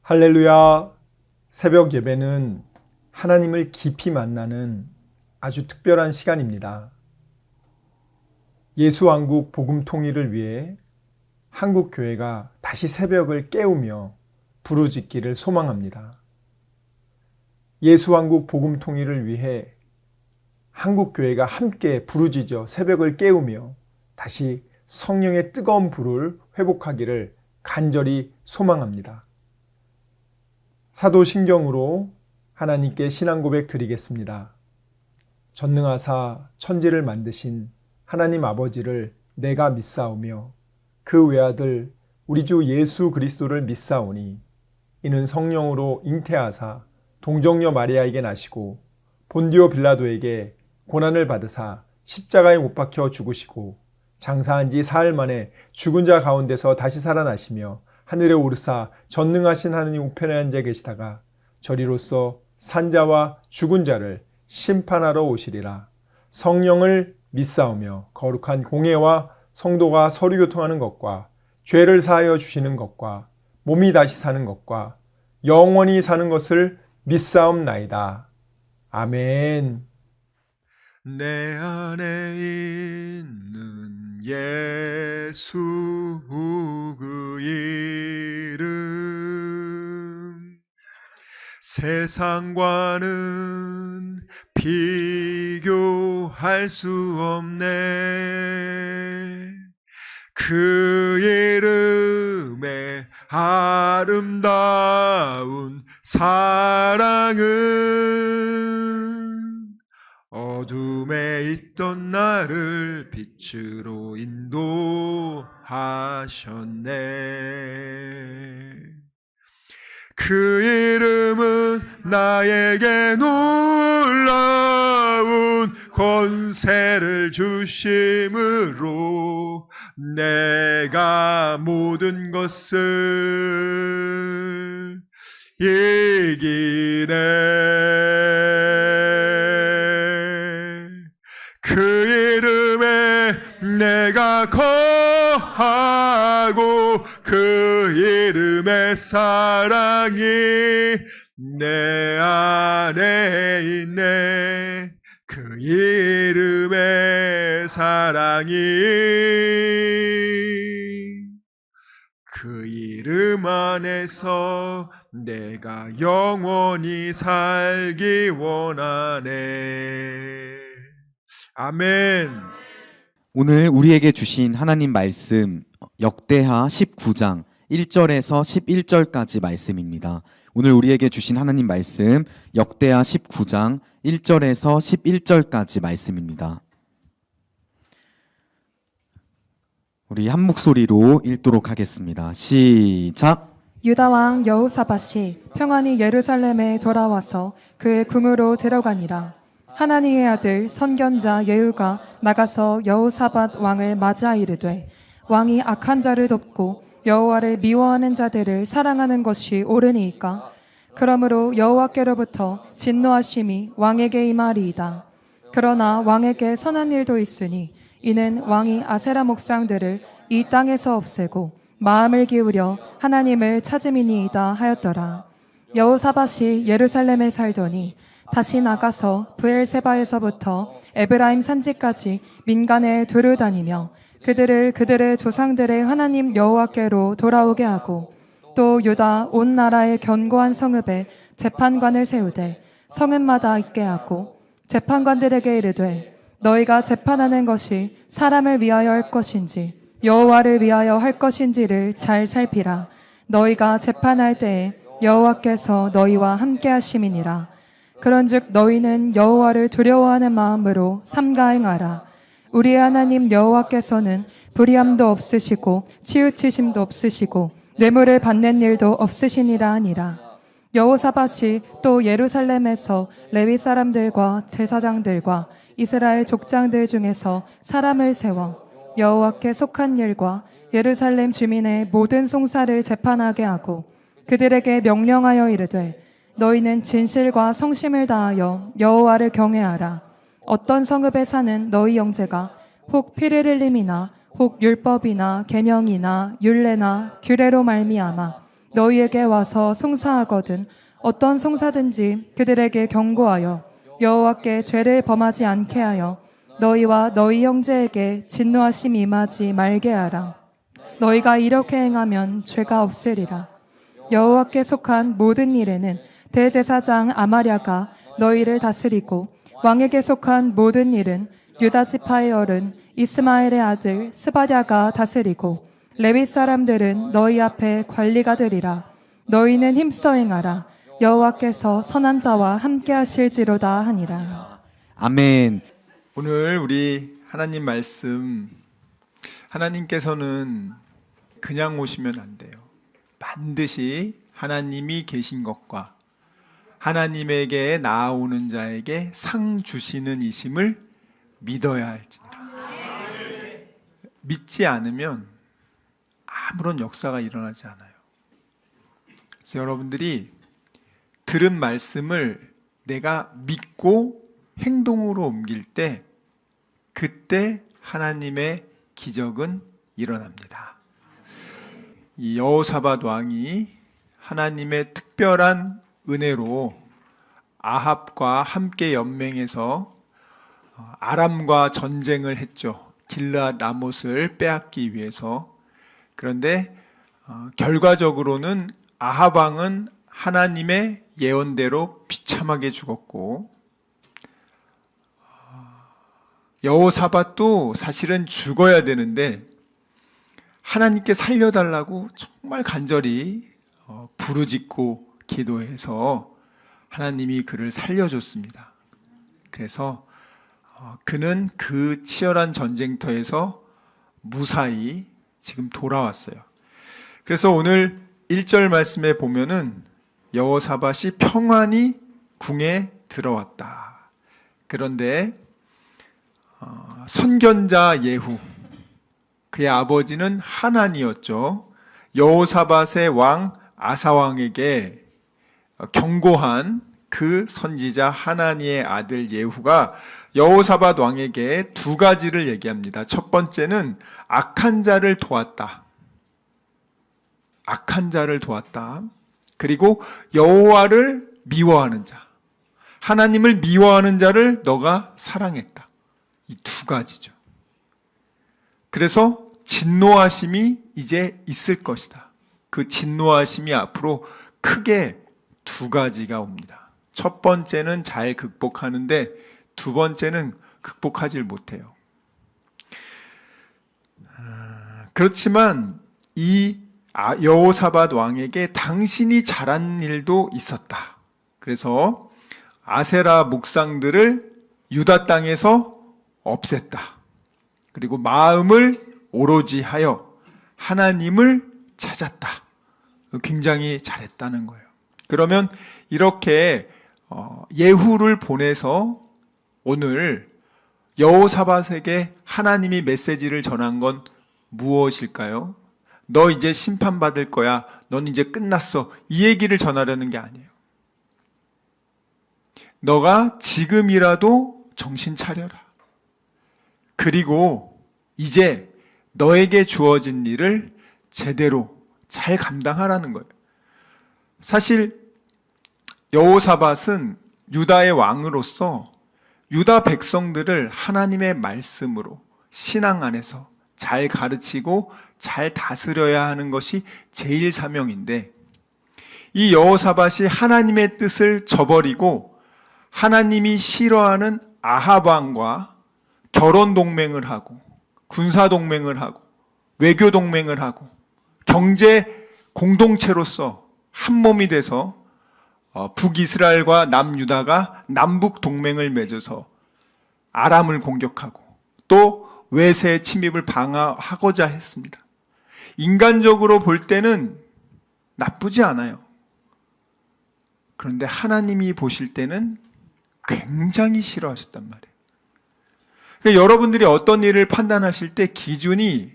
할렐루야. 새벽 예배는 하나님을 깊이 만나는 아주 특별한 시간입니다. 예수왕국 복음 통일을 위해 한국교회가 다시 새벽을 깨우며 부르짖기를 소망합니다. 예수왕국 복음 통일을 위해 한국교회가 함께 부르짖어 새벽을 깨우며 다시 성령의 뜨거운 불을 회복하기를 간절히 소망합니다. 사도신경으로 하나님께 신앙 고백 드리겠습니다. 전능하사 천지를 만드신 하나님 아버지를 내가 믿사오며 그 외아들 우리 주 예수 그리스도를 믿사오니 이는 성령으로 잉태하사 동정녀 마리아에게 나시고 본디오 빌라도에게 고난을 받으사 십자가에 못 박혀 죽으시고 장사한 지 사흘 만에 죽은 자 가운데서 다시 살아나시며 하늘에 오르사 전능하신 하느님 우편에 앉아 계시다가 저리로서 산자와 죽은 자를 심판하러 오시리라. 성령을 믿사오며 거룩한 공회와 성도가 서로 교통하는 것과 죄를 사하여 주시는 것과 몸이 다시 사는 것과 영원히 사는 것을 믿사옵나이다. 아멘. 내 안에 있는 예수 그 이름 세상과는 비교할 수 없네. 그 이름의 아름다운 사랑은 어둠에 있던 나를 빛으로 인도하셨네. 그 이름은 나에게 놀라운 권세를 주심으로 내가 모든 것을 이기네. 그 이름에 내가 거하고 그 이름의 사랑이 내 안에 있네. 그 이름의 사랑이 그 이름 안에서 내가 영원히 살기 원하네. 아멘. 오늘 우리에게 주신 하나님 말씀 역대하 19장 1절에서 11절까지 말씀입니다. 오늘 우리에게 주신 하나님 말씀 역대하 19장 1절에서 11절까지 말씀입니다. 우리 한 목소리로 읽도록 하겠습니다. 시작. 유다 왕 여호사밧이 평안히 예루살렘에 돌아와서 그의 궁으로 들어가니라. 하나니의 아들 선견자 예후가 나가서 여호사밧 왕을 맞아 이르되 왕이 악한 자를 돕고 여호와를 미워하는 자들을 사랑하는 것이 옳으니이까? 그러므로 여호와께로부터 진노하심이 왕에게 임하리이다. 그러나 왕에게 선한 일도 있으니 이는 왕이 아세라 목상들을 이 땅에서 없애고 마음을 기울여 하나님을 찾음이니이다 하였더라. 여호사밧이 예루살렘에 살더니 다시 나가서 브엘세바에서부터 에브라임 산지까지 민간에 두루다니며 그들을 그들의 조상들의 하나님 여호와께로 돌아오게 하고 또 유다 온 나라의 견고한 성읍에 재판관을 세우되 성읍마다 있게 하고 재판관들에게 이르되 너희가 재판하는 것이 사람을 위하여 할 것인지 여호와를 위하여 할 것인지를 잘 살피라. 너희가 재판할 때에 여호와께서 너희와 함께 하심이니라. 그런즉 너희는 여호와를 두려워하는 마음으로 삼가 행하라. 우리의 하나님 여호와께서는 불의함도 없으시고 치우치심도 없으시고 뇌물을 받는 일도 없으시니라 하니라. 여호사밧이 또 예루살렘에서 레위 사람들과 제사장들과 이스라엘 족장들 중에서 사람을 세워 여호와께 속한 일과 예루살렘 주민의 모든 송사를 재판하게 하고 그들에게 명령하여 이르되 너희는 진실과 성심을 다하여 여호와를 경외하라. 어떤 성읍에 사는 너희 형제가 혹 피를 흘림이나 혹 율법이나 계명이나 율례나 규례로 말미암아 너희에게 와서 송사하거든 어떤 송사든지 그들에게 경고하여 여호와께 죄를 범하지 않게 하여 너희와 너희 형제에게 진노하심이 임하지 말게 하라. 너희가 이렇게 행하면 죄가 없으리라. 여호와께 속한 모든 일에는 대제사장 아마랴가 너희를 다스리고 왕에게 속한 모든 일은 유다 지파의 어른 이스마엘의 아들 스바랴가 다스리고 레위 사람들은 너희 앞에 관리가 되리라. 너희는 힘써 행하라. 여호와께서 선한 자와 함께 하실지로다 하니라. 아멘. 오늘 우리 하나님 말씀, 하나님께서는 그냥 오시면 안 돼요. 반드시 하나님이 계신 것과 하나님에게 나아오는 자에게 상 주시는 이심을 믿어야 할지니라. 믿지 않으면 아무런 역사가 일어나지 않아요. 그래서 여러분들이 들은 말씀을 내가 믿고 행동으로 옮길 때 그때 하나님의 기적은 일어납니다. 이 여호사밧 왕이 하나님의 특별한 은혜로 아합과 함께 연맹해서 아람과 전쟁을 했죠. 길르앗 라못을 빼앗기 위해서. 그런데 결과적으로는 아합 왕은 하나님의 예언대로 비참하게 죽었고 여호사밧도 사실은 죽어야 되는데 하나님께 살려달라고 정말 간절히 부르짖고 기도해서 하나님이 그를 살려줬습니다. 그래서 그는 그 치열한 전쟁터에서 무사히 지금 돌아왔어요. 그래서 오늘 1절 말씀에 보면은 여호사밧이 평안히 궁에 들어왔다. 그런데 선견자 예후, 그의 아버지는 하난이었죠. 여호사밧의 왕 아사왕에게 경고한 그 선지자 하나니의 아들 예후가 여호사밧 왕에게 두 가지를 얘기합니다. 첫 번째는 악한 자를 도왔다. 악한 자를 도왔다. 그리고 여호와를 미워하는 자, 하나님을 미워하는 자를 너가 사랑했다. 이 두 가지죠. 그래서 진노하심이 이제 있을 것이다. 그 진노하심이 앞으로 크게 두 가지가 옵니다. 첫 번째는 잘 극복하는데 두 번째는 극복하지 못해요. 그렇지만 이 여호사밧 왕에게 당신이 잘한 일도 있었다. 그래서 아세라 목상들을 유다 땅에서 없앴다. 그리고 마음을 오로지 하여 하나님을 찾았다. 굉장히 잘했다는 거예요. 그러면 이렇게 예후를 보내서 오늘 여호사밧에게 하나님이 메시지를 전한 건 무엇일까요? 너 이제 심판받을 거야. 넌 이제 끝났어. 이 얘기를 전하려는 게 아니에요. 너가 지금이라도 정신 차려라. 그리고 이제 너에게 주어진 일을 제대로 잘 감당하라는 거예요. 사실 여호사밧은 유다의 왕으로서 유다 백성들을 하나님의 말씀으로 신앙 안에서 잘 가르치고 잘 다스려야 하는 것이 제일 사명인데 이 여호사밧이 하나님의 뜻을 저버리고 하나님이 싫어하는 아합 왕과 결혼 동맹을 하고 군사 동맹을 하고 외교 동맹을 하고 경제 공동체로서 한 몸이 돼서 북이스라엘과 남유다가 남북 동맹을 맺어서 아람을 공격하고 또 외세 침입을 방어하고자 했습니다. 인간적으로 볼 때는 나쁘지 않아요. 그런데 하나님이 보실 때는 굉장히 싫어하셨단 말이에요. 그러니까 여러분들이 어떤 일을 판단하실 때 기준이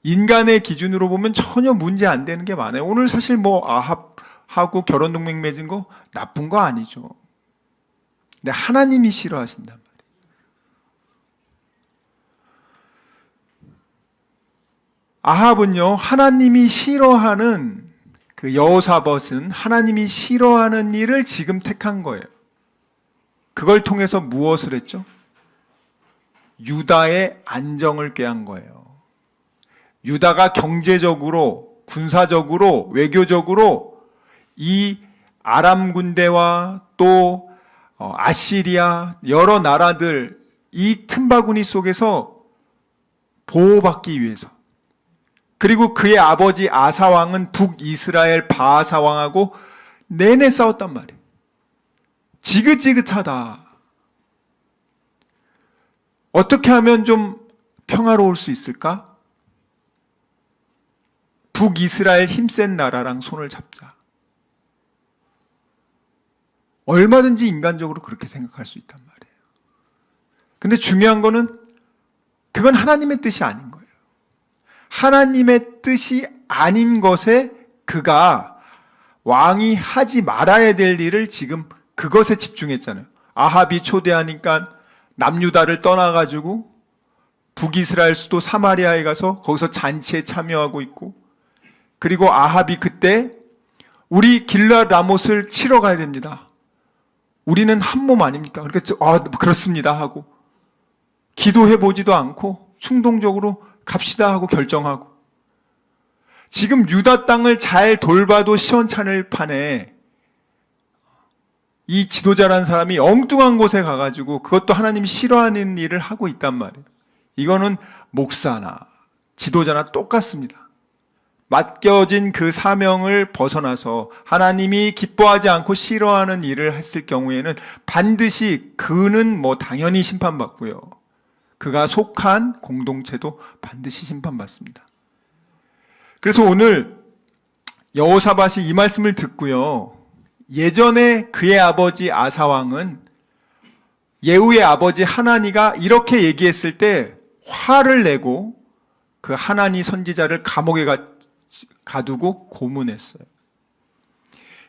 인간의 기준으로 보면 전혀 문제 안 되는 게 많아요. 오늘 사실 아합하고 결혼 동맹 맺은 거 나쁜 거 아니죠. 근데 하나님이 싫어하신단 말이에요. 아합은요, 하나님이 싫어하는 그 여호사밧은 하나님이 싫어하는 일을 지금 택한 거예요. 그걸 통해서 무엇을 했죠? 유다의 안정을 꾀한 거예요. 유다가 경제적으로, 군사적으로, 외교적으로 이 아람 군대와 또 아시리아 여러 나라들 이 틈바구니 속에서 보호받기 위해서, 그리고 그의 아버지 아사 왕은 북이스라엘 바하사 왕하고 내내 싸웠단 말이에요. 지긋지긋하다. 어떻게 하면 좀 평화로울 수 있을까? 북이스라엘 힘센 나라랑 손을 잡자. 얼마든지 인간적으로 그렇게 생각할 수 있단 말이에요. 근데 중요한 거는 그건 하나님의 뜻이 아닌 거예요. 하나님의 뜻이 아닌 것에 그가 왕이 하지 말아야 될 일을 지금 그것에 집중했잖아요. 아합이 초대하니까 남유다를 떠나가지고 북이스라엘 수도 사마리아에 가서 거기서 잔치에 참여하고 있고, 그리고 아합이 그때 우리 길르앗 라못을 치러 가야 됩니다. 우리는 한 몸 아닙니까? 그러니까 그렇습니다 하고 기도해보지도 않고 충동적으로 갑시다 하고 결정하고, 지금 유다 땅을 잘 돌봐도 시원찮을 판에 이 지도자라는 사람이 엉뚱한 곳에 가가지고 그것도 하나님이 싫어하는 일을 하고 있단 말이에요. 이거는 목사나 지도자나 똑같습니다. 맡겨진 그 사명을 벗어나서 하나님이 기뻐하지 않고 싫어하는 일을 했을 경우에는 반드시 그는 당연히 심판받고요. 그가 속한 공동체도 반드시 심판받습니다. 그래서 오늘 여호사밧이 이 말씀을 듣고요. 예전에 그의 아버지 아사왕은 예후의 아버지 하나니가 이렇게 얘기했을 때 화를 내고 그 하나니 선지자를 감옥에 가두고 고문했어요.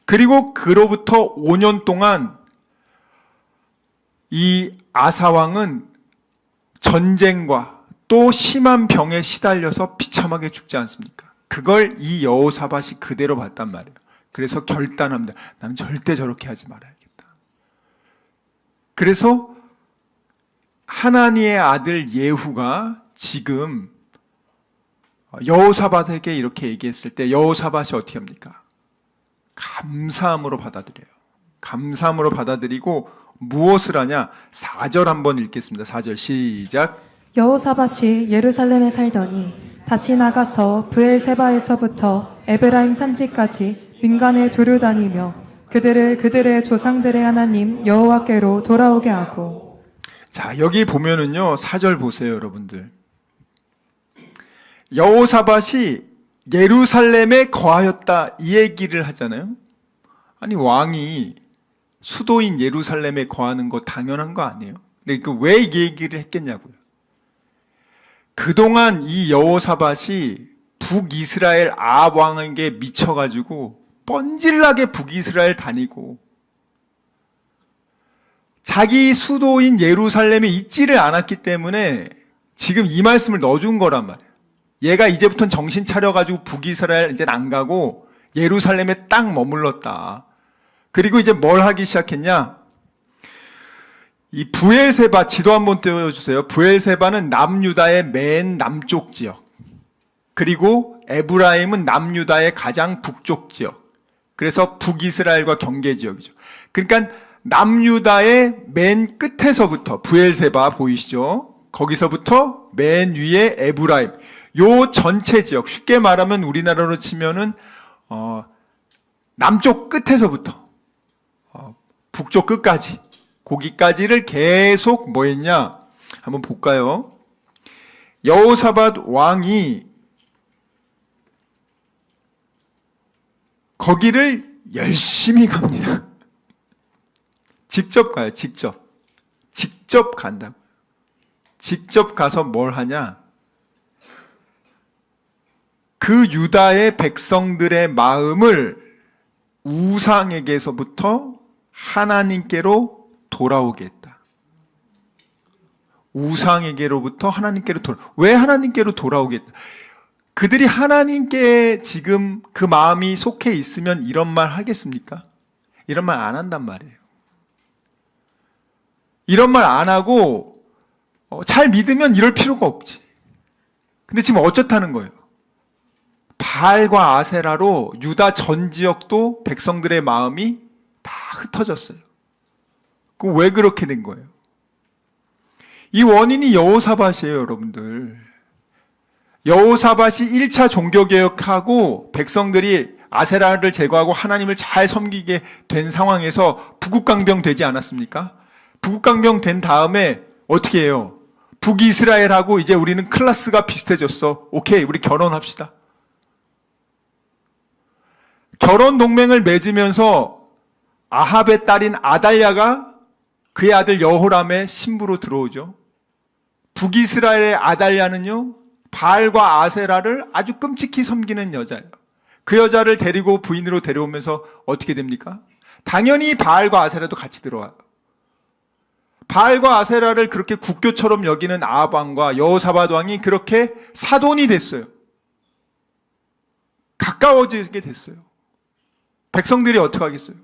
그리고 그로부터 5년 동안 이 아사왕은 전쟁과 또 심한 병에 시달려서 비참하게 죽지 않습니까? 그걸 이 여호사밧이 그대로 봤단 말이에요. 그래서 결단합니다. 나는 절대 저렇게 하지 말아야겠다. 그래서 하나니의 아들 예후가 지금 여호사밧에게 이렇게 얘기했을 때 여호사밧이 어떻게 합니까? 감사함으로 받아들여요. 감사함으로 받아들이고 무엇을 하냐? 4절 한번 읽겠습니다. 4절 시작. 여호사밧이 예루살렘에 살더니 다시 나가서 브엘세바에서부터 에브라임 산지까지 민간에 두루다니며 그들의 조상들의 하나님 여호와께로 돌아오게 하고. 자, 여기 보면은요, 4절 보세요, 여러분들. 여호사밧이 예루살렘에 거하였다 이 얘기를 하잖아요. 아니, 왕이 수도인 예루살렘에 거하는 거 당연한 거 아니에요? 근데 왜 이 얘기를 했겠냐고요. 그동안 이 여호사밧이 북이스라엘 아합 왕에게 미쳐가지고 뻔질나게 북이스라엘 다니고 자기 수도인 예루살렘에 있지를 않았기 때문에 지금 이 말씀을 넣어준 거란 말이에요. 얘가 이제부터는 정신 차려가지고 북이스라엘 이제 안 가고 예루살렘에 딱 머물렀다. 그리고 이제 뭘 하기 시작했냐? 이 브엘세바 지도 한번 띄워주세요. 브엘세바는 남유다의 맨 남쪽 지역, 그리고 에브라임은 남유다의 가장 북쪽 지역. 그래서 북이스라엘과 경계 지역이죠. 그러니까 남유다의 맨 끝에서부터 브엘세바 보이시죠? 거기서부터 맨 위에 에브라임, 요 전체 지역, 쉽게 말하면 우리나라로 치면은 남쪽 끝에서부터 북쪽 끝까지, 거기까지를 계속 뭐 했냐? 한번 볼까요? 여호사밧 왕이 거기를 열심히 갑니다. 직접 가요, 직접. 직접 간다고요. 직접 가서 뭘 하냐? 그 유다의 백성들의 마음을 우상에게서부터 하나님께로 돌아오게 했다. 우상에게로부터 하나님께로 왜 하나님께로 돌아오게 했다? 그들이 하나님께 지금 그 마음이 속해 있으면 이런 말 하겠습니까? 이런 말 안 한단 말이에요. 이런 말 안 하고 잘 믿으면 이럴 필요가 없지. 근데 지금 어쩌다는 거예요? 바알과 아세라로 유다 전 지역도 백성들의 마음이 다 흩어졌어요. 그럼 왜 그렇게 된 거예요? 이 원인이 여호사밧이에요, 여러분들. 여호사밧이 1차 종교개혁하고 백성들이 아세라를 제거하고 하나님을 잘 섬기게 된 상황에서 북극강병 되지 않았습니까? 북극강병 된 다음에 어떻게 해요? 북이스라엘하고 이제 우리는 클래스가 비슷해졌어. 오케이, 우리 결혼합시다. 결혼 동맹을 맺으면서 아합의 딸인 아달랴가 그의 아들 여호람의 신부로 들어오죠. 북이스라엘의 아달랴는요, 바알과 아세라를 아주 끔찍히 섬기는 여자예요. 그 여자를 데리고 부인으로 데려오면서 어떻게 됩니까? 당연히 바알과 아세라도 같이 들어와요. 바알과 아세라를 그렇게 국교처럼 여기는 아합 왕과 여호사밧 왕이 그렇게 사돈이 됐어요. 가까워지게 됐어요. 백성들이 어떻게 하겠어요?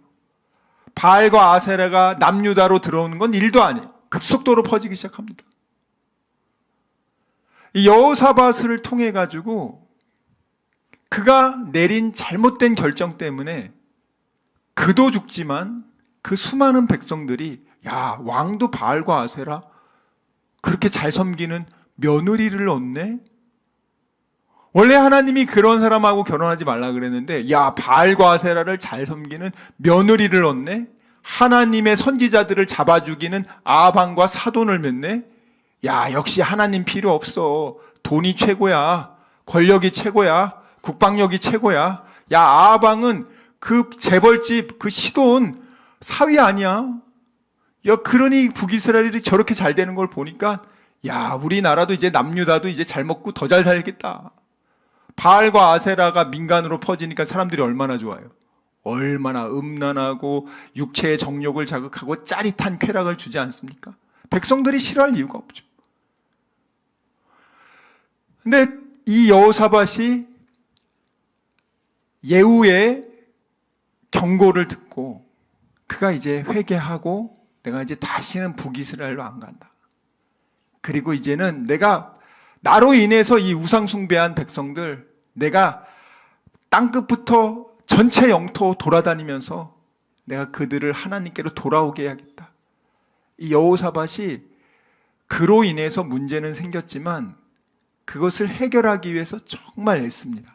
바알과 아세라가 남유다로 들어오는 건 일도 아니에요. 급속도로 퍼지기 시작합니다. 이 여호사밧을 통해 가지고 그가 내린 잘못된 결정 때문에 그도 죽지만 그 수많은 백성들이 야, 왕도 바알과 아세라 그렇게 잘 섬기는 며느리를 얻네? 원래 하나님이 그런 사람하고 결혼하지 말라 그랬는데 야, 바알과 아세라를 잘 섬기는 며느리를 얻네? 하나님의 선지자들을 잡아 죽이는 아합 왕과 사돈을 맺네? 야, 역시 하나님 필요 없어. 돈이 최고야. 권력이 최고야. 국방력이 최고야. 야, 아합 왕은 그 재벌집, 그 시돈 사위 아니야. 야, 그러니 북이스라엘이 저렇게 잘 되는 걸 보니까 야, 우리나라도 이제 남유다도 이제 잘 먹고 더 잘 살겠다. 바알과 아세라가 민간으로 퍼지니까 사람들이 얼마나 좋아요. 얼마나 음란하고 육체의 정욕을 자극하고 짜릿한 쾌락을 주지 않습니까? 백성들이 싫어할 이유가 없죠. 근데 이 여호사밧이 예후의 경고를 듣고 그가 이제 회개하고 내가 이제 다시는 북이스라엘로 안 간다. 그리고 이제는 내가 나로 인해서 이 우상 숭배한 백성들 내가 땅끝부터 전체 영토 돌아다니면서 내가 그들을 하나님께로 돌아오게 해야겠다. 이 여호사밧이 그로 인해서 문제는 생겼지만 그것을 해결하기 위해서 정말 애씁니다.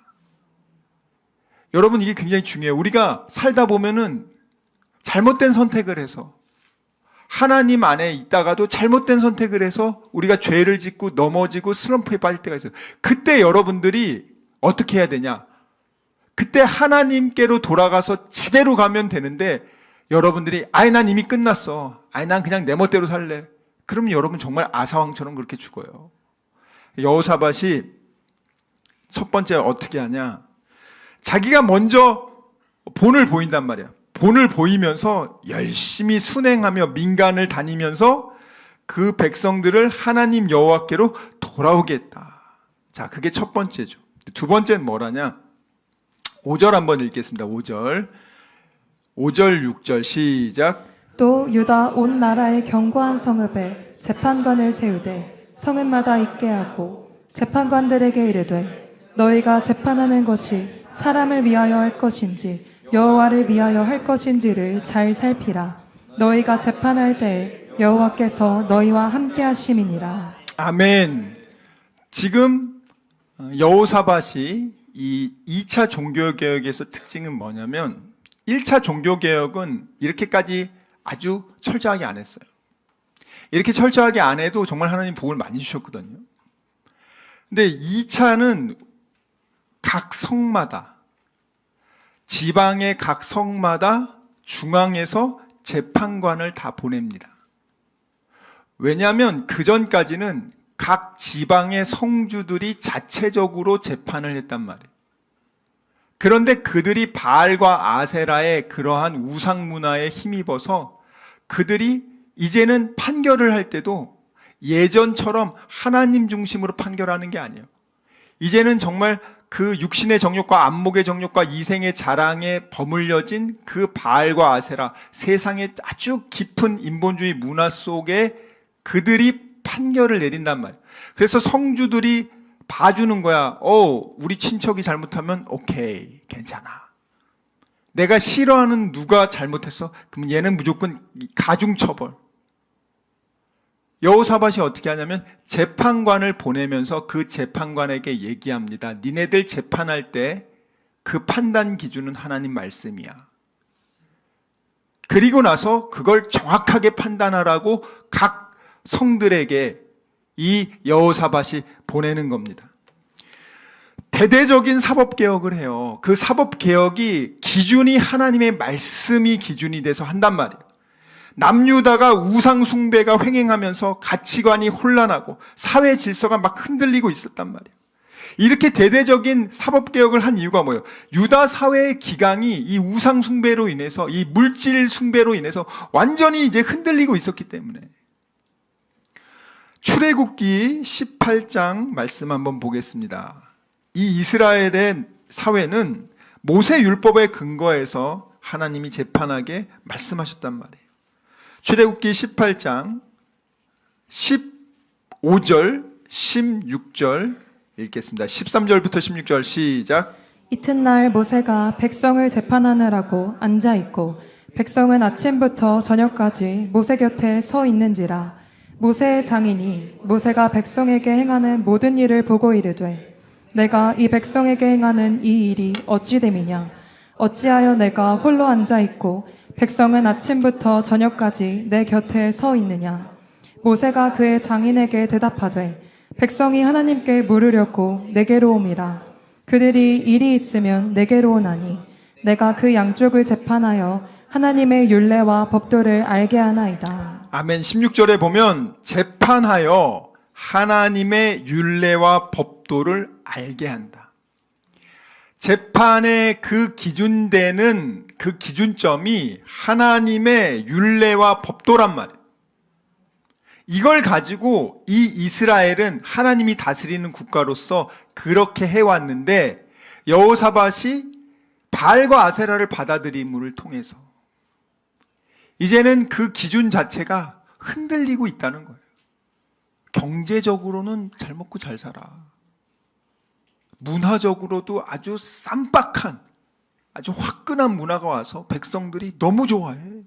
여러분, 이게 굉장히 중요해요. 우리가 살다 보면은 잘못된 선택을 해서 하나님 안에 있다가도 잘못된 선택을 해서 우리가 죄를 짓고 넘어지고 슬럼프에 빠질 때가 있어요. 그때 여러분들이 어떻게 해야 되냐? 그때 하나님께로 돌아가서 제대로 가면 되는데 여러분들이 아이 난 이미 끝났어. 아이 난 그냥 내 멋대로 살래. 그러면 여러분 정말 아사왕처럼 그렇게 죽어요. 여호사밧이 첫 번째 어떻게 하냐? 자기가 먼저 본을 보인단 말이야. 본을 보이면서 열심히 순행하며 민간을 다니면서 그 백성들을 하나님 여호와께로 돌아오게 했다. 자, 그게 첫 번째죠. 두 번째는 뭐라냐? 5절 한번 읽겠습니다. 5절, 6절 시작. 또 유다 온 나라의 견고한 성읍에 재판관을 세우되 성읍마다 있게 하고 재판관들에게 이르되 너희가 재판하는 것이 사람을 위하여 할 것인지 여호와를 위하여 할 것인지를 잘 살피라. 너희가 재판할 때에 여호와께서 너희와 함께 하심이니라. 아멘. 지금 여호사밧이 이 2차 종교개혁에서 특징은 뭐냐면 1차 종교개혁은 이렇게까지 아주 철저하게 안 했어요. 이렇게 철저하게 안 해도 정말 하나님 복을 많이 주셨거든요. 근데 2차는 각 성마다, 지방의 각 성마다 중앙에서 재판관을 다 보냅니다. 왜냐하면 그 전까지는 각 지방의 성주들이 자체적으로 재판을 했단 말이에요. 그런데 그들이 바알과 아세라의 그러한 우상 문화에 힘입어서 그들이 이제는 판결을 할 때도 예전처럼 하나님 중심으로 판결하는 게 아니에요. 이제는 정말 그 육신의 정욕과 안목의 정욕과 이생의 자랑에 버물려진 그 바알과 아세라, 세상의 아주 깊은 인본주의 문화 속에 그들이 판결을 내린단 말이에요. 그래서 성주들이 봐주는 거야. 우리 친척이 잘못하면 오케이, 괜찮아. 내가 싫어하는 누가 잘못했어? 그럼 얘는 무조건 가중처벌. 여호사밧이 어떻게 하냐면 재판관을 보내면서 그 재판관에게 얘기합니다. 니네들 재판할 때 그 판단 기준은 하나님 말씀이야. 그리고 나서 그걸 정확하게 판단하라고 각 성들에게 이 여호사밧이 보내는 겁니다. 대대적인 사법개혁을 해요. 그 사법개혁이 기준이 하나님의 말씀이 기준이 돼서 한단 말이에요. 남유다가 우상 숭배가 횡행하면서 가치관이 혼란하고 사회 질서가 막 흔들리고 있었단 말이에요. 이렇게 대대적인 사법개혁을 한 이유가 뭐예요? 유다 사회의 기강이 이 우상 숭배로 인해서, 이 물질 숭배로 인해서 완전히 이제 흔들리고 있었기 때문에. 출애굽기 18장 말씀 한번 보겠습니다. 이 이스라엘의 사회는 모세 율법에 근거해서 하나님이 재판하게 말씀하셨단 말이에요. 출애굽기 18장 15절, 16절 읽겠습니다. 13절부터 16절 시작. 이튿날 모세가 백성을 재판하느라고 앉아 있고 백성은 아침부터 저녁까지 모세 곁에 서 있는지라. 모세의 장인이 모세가 백성에게 행하는 모든 일을 보고 이르되 내가 이 백성에게 행하는 이 일이 어찌 됨이냐? 어찌하여 내가 홀로 앉아 있고 백성은 아침부터 저녁까지 내 곁에 서 있느냐? 모세가 그의 장인에게 대답하되 백성이 하나님께 물으려고 내게로 옴이라. 그들이 일이 있으면 내게로 오나니 내가 그 양쪽을 재판하여 하나님의 율례와 법도를 알게 하나이다. 아멘. 16절에 보면 재판하여 하나님의 율례와 법도를 알게 한다. 재판의 그 기준되는 그 기준점이 하나님의 율례와 법도란 말이에요. 이걸 가지고 이 이스라엘은 하나님이 다스리는 국가로서 그렇게 해왔는데 여호사밧이 바알과 아세라를 받아들임을 통해서 이제는 그 기준 자체가 흔들리고 있다는 거예요. 경제적으로는 잘 먹고 잘 살아. 문화적으로도 아주 쌈박한, 아주 화끈한 문화가 와서 백성들이 너무 좋아해.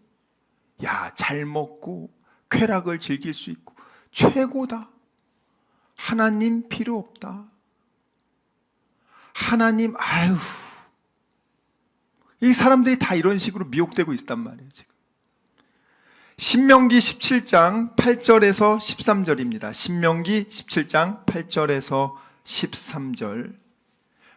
야, 잘 먹고 쾌락을 즐길 수 있고 최고다. 하나님 필요 없다. 하나님, 아유. 이 사람들이 다 이런 식으로 미혹되고 있단 말이에요, 지금. 신명기 17장 8절에서 13절입니다. 신명기 17장 8절에서 13절.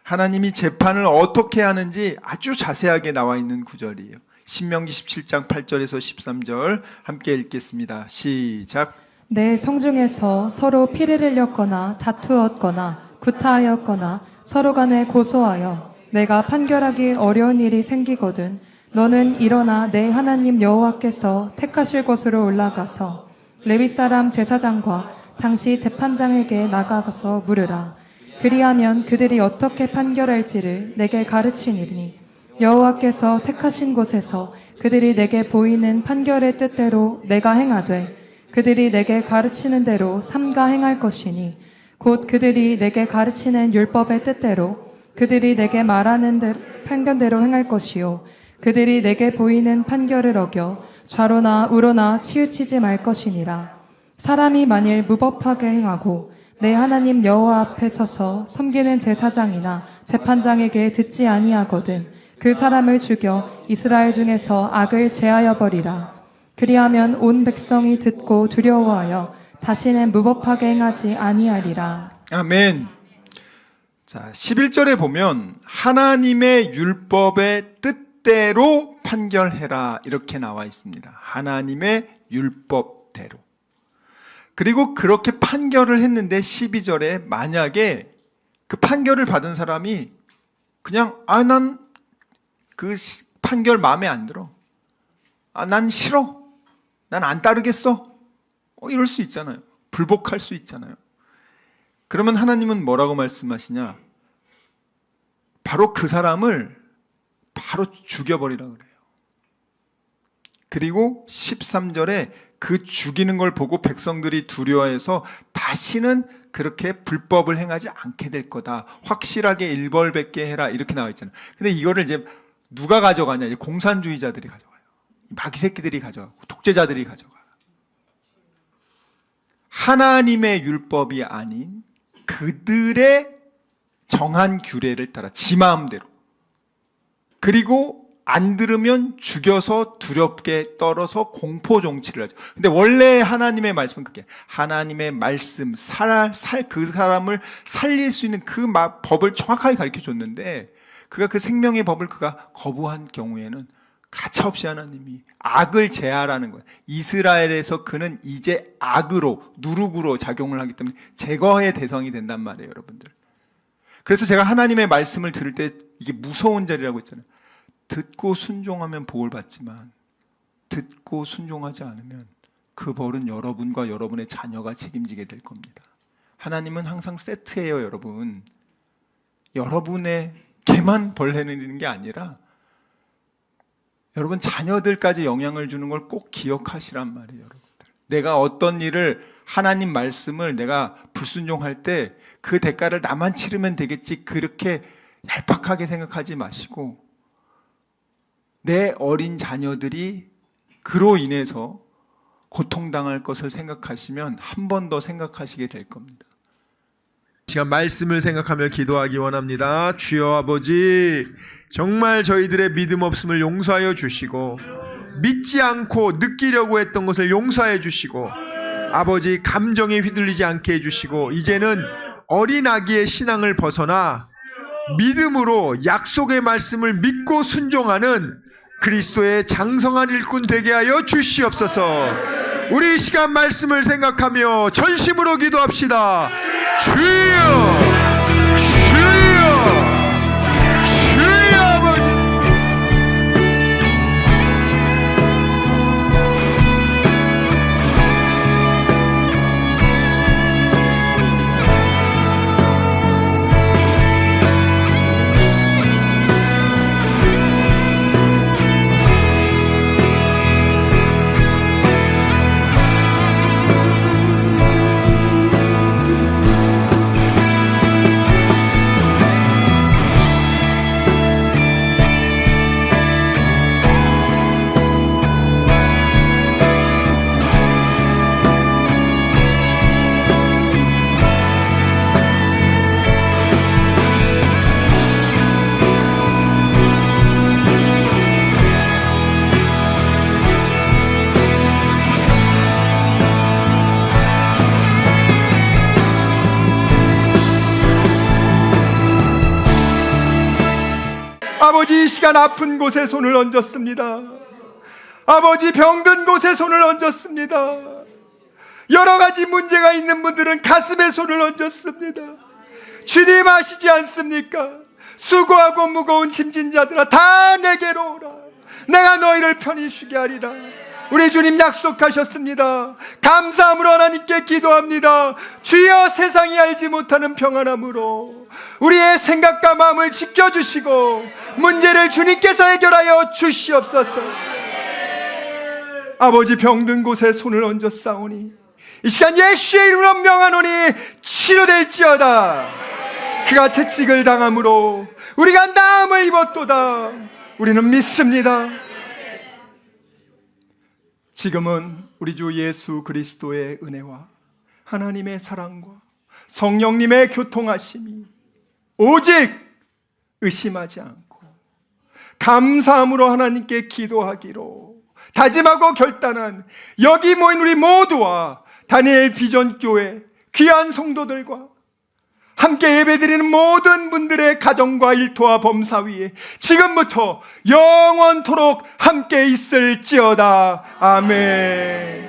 하나님이 재판을 어떻게 하는지 아주 자세하게 나와 있는 구절이에요. 신명기 17장 8절에서 13절 함께 읽겠습니다. 시작. 내 성중에서 서로 피를 흘렸거나 다투었거나 구타하였거나 서로 간에 고소하여 내가 판결하기 어려운 일이 생기거든 너는 일어나 내 하나님 여호와께서 택하실 곳으로 올라가서 레위 사람 제사장과 당시 재판장에게 나가서 물으라. 그리하면 그들이 어떻게 판결할지를 내게 가르치니니 여호와께서 택하신 곳에서 그들이 내게 보이는 판결의 뜻대로 내가 행하되 그들이 내게 가르치는 대로 삼가 행할 것이니 곧 그들이 내게 가르치는 율법의 뜻대로 그들이 내게 말하는 판결대로 행할 것이요 그들이 내게 보이는 판결을 어겨 좌로나 우로나 치우치지 말 것이니라. 사람이 만일 무법하게 행하고 내 하나님 여호와 앞에 서서 섬기는 제사장이나 재판장에게 듣지 아니하거든 그 사람을 죽여 이스라엘 중에서 악을 제하여 버리라. 그리하면 온 백성이 듣고 두려워하여 다시는 무법하게 행하지 아니하리라. 아멘. 자, 11절에 보면 하나님의 율법의 뜻대로 판결해라 이렇게 나와 있습니다. 하나님의 율법대로. 그리고 그렇게 판결을 했는데 12절에 만약에 그 판결을 받은 사람이 그냥 난 그 판결 마음에 안 들어. 난 싫어. 난 안 따르겠어. 이럴 수 있잖아요. 불복할 수 있잖아요. 그러면 하나님은 뭐라고 말씀하시냐? 바로 그 사람을 바로 죽여버리라 그래요. 그리고 13절에 그 죽이는 걸 보고 백성들이 두려워해서 다시는 그렇게 불법을 행하지 않게 될 거다. 확실하게 일벌백계 해라. 이렇게 나와 있잖아요. 근데 이거를 이제 누가 가져가냐? 이제 공산주의자들이 가져가요. 마귀 새끼들이 가져가고 독재자들이 가져가요. 하나님의 율법이 아닌 그들의 정한 규례를 따라 지 마음대로, 그리고 안 들으면 죽여서 두렵게 떨어서 공포 정치를 하죠. 근데 원래 하나님의 말씀은 그게 하나님의 말씀, 그 사람을 살릴 수 있는 그 법을 정확하게 가르쳐 줬는데, 그가 그 생명의 법을 그가 거부한 경우에는 가차없이 하나님이 악을 제하라는 거예요. 이스라엘에서 그는 이제 악으로, 누룩으로 작용을 하기 때문에 제거의 대상이 된단 말이에요, 여러분들. 그래서 제가 하나님의 말씀을 들을 때 이게 무서운 자리라고 했잖아요. 듣고 순종하면 복을 받지만 듣고 순종하지 않으면 그 벌은 여러분과 여러분의 자녀가 책임지게 될 겁니다. 하나님은 항상 세트예요, 여러분. 여러분에게만 벌 내리는 게 아니라 여러분 자녀들까지 영향을 주는 걸 꼭 기억하시란 말이에요, 여러분들. 내가 어떤 일을, 하나님 말씀을 내가 불순종할 때 그 대가를 나만 치르면 되겠지, 그렇게 얄팍하게 생각하지 마시고 내 어린 자녀들이 그로 인해서 고통당할 것을 생각하시면 한 번 더 생각하시게 될 겁니다. 시간 말씀을 생각하며 기도하기 원합니다. 주여 아버지, 정말 저희들의 믿음 없음을 용서하여 주시고 믿지 않고 느끼려고 했던 것을 용서해 주시고 아버지 감정에 휘둘리지 않게 해주시고 이제는 어린 아기의 신앙을 벗어나 믿음으로 약속의 말씀을 믿고 순종하는 그리스도의 장성한 일꾼 되게 하여 주시옵소서. 우리 이 시간 말씀을 생각하며 전심으로 기도합시다. 주여, 주여, 주여 아버지. 아버지, 이 시간 아픈 곳에 손을 얹었습니다. 아버지, 병든 곳에 손을 얹었습니다. 여러 가지 문제가 있는 분들은 가슴에 손을 얹었습니다. 주님 아시지 않습니까? 수고하고 무거운 짐진 자들아 다 내게로 오라. 내가 너희를 편히 쉬게 하리라. 우리 주님 약속하셨습니다. 감사함으로 하나님께 기도합니다. 주여, 세상이 알지 못하는 평안함으로 우리의 생각과 마음을 지켜주시고 문제를 주님께서 해결하여 주시옵소서. 아버지, 병든 곳에 손을 얹어 싸우니 이 시간 예수의 이름으로 명하노니 치료될지어다. 그가 채찍을 당함으로 우리가 나음을 입었도다. 우리는 믿습니다. 지금은 우리 주 예수 그리스도의 은혜와 하나님의 사랑과 성령님의 교통하심이 오직 의심하지 않고 감사함으로 하나님께 기도하기로 다짐하고 결단한 여기 모인 우리 모두와 다니엘 비전교회 귀한 성도들과 함께 예배드리는 모든 분들의 가정과 일터와 범사 위에 지금부터 영원토록 함께 있을지어다. 아멘.